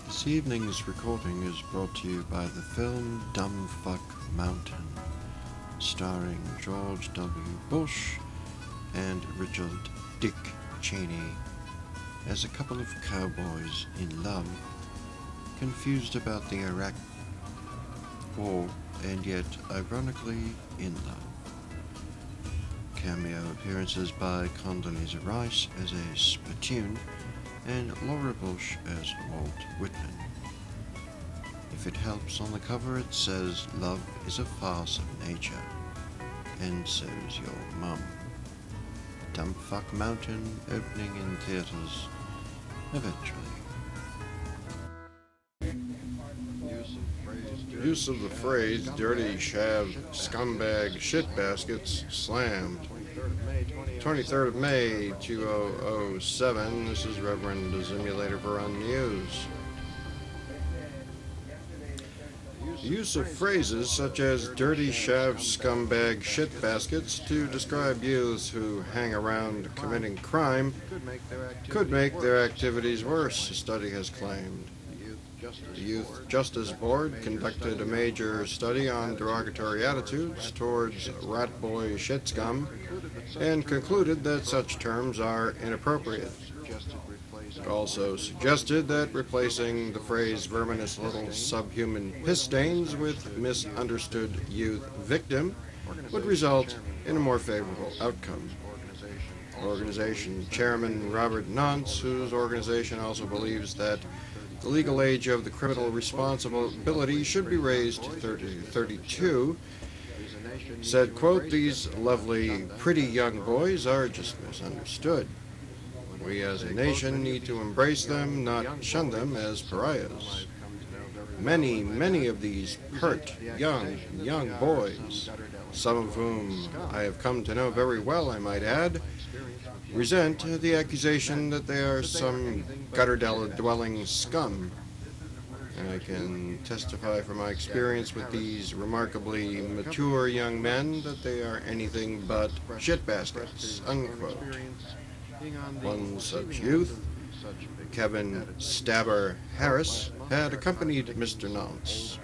This evening's recording is brought to you by the film Dumbfuck Mountain, starring George W. Bush and Richard Dick Cheney as a couple of cowboys in love, confused about the Iraq War and yet ironically in love. Cameo appearances by Condoleezza Rice as a spittoon and Laura Bush as Walt Whitman. If it helps, on the cover it says, "Love is a farce of nature, and so's your mum." Dumbfuck Mountain opening in theaters eventually. Use of the phrase dirty, shav, scumbag, shitbaskets slammed. 23rd of May, 2007. This is Reverend the Simulator for UnNews. The use of phrases such as dirty, shav, scumbag, shitbaskets to describe youths who hang around committing crime could make their activities worse, a study has claimed. The Youth Justice Board conducted a major study on derogatory attitudes towards rat boy shit scum and concluded that such terms are inappropriate. It also suggested that replacing the phrase verminous little subhuman piss stains with misunderstood youth victim would result in a more favorable outcome. Organization Chairman Robert Nance, whose organization also believes that the legal age of the criminal responsibility should be raised to 32, said, quote, "These lovely, pretty young boys are just misunderstood. We as a nation need to embrace them, not shun them as pariahs. Many of these pert, young boys, some of whom I have come to know very well, I might add, resent the accusation that they are some gutter-dwelling scum. And I can testify from my experience with these remarkably mature young men that they are anything but shitbaskets," unquote. One such youth, Kevin Stabber Harris, had accompanied Mr. Nance.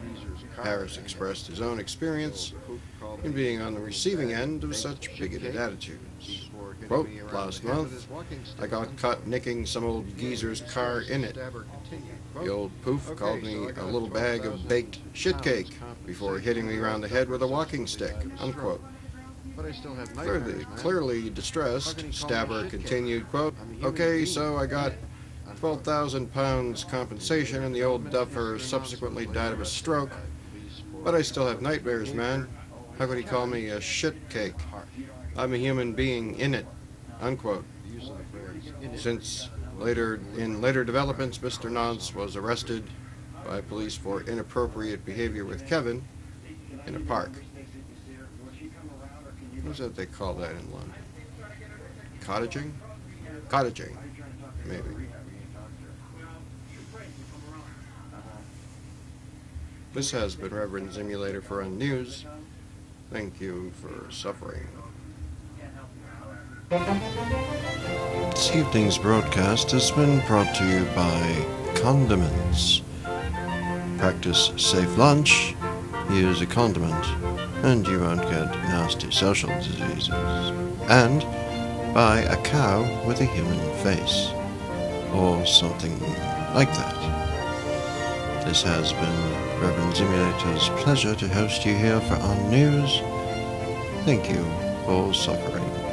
Harris expressed his own experience in being on the receiving end of such bigoted attitudes. Quote, "Last month, I got caught nicking some old geezer's car in it. The old poof called me a little bag of baked shit cake before hitting me around the head with a walking stick," unquote. Clearly distressed, Stabber continued, quote, "Okay, so I got 12,000 pounds compensation and the old duffer subsequently died of a stroke, but I still have nightmares, man. How could he call me a shit cake? I'm a human being in it," unquote. Since in later developments, Mr. Nance was arrested by police for inappropriate behavior with Kevin in a park. What's that they call that in London? Cottaging? Cottaging, maybe. This has been Reverend Simulator for UnNews. Thank you for suffering. This evening's broadcast has been brought to you by Condiments. Practice safe lunch, use a condiment, and you won't get nasty social diseases. And by a cow with a human face, or something like that. This has been Reverend Simulator's pleasure to host you here for UnNews. Thank you for suffering.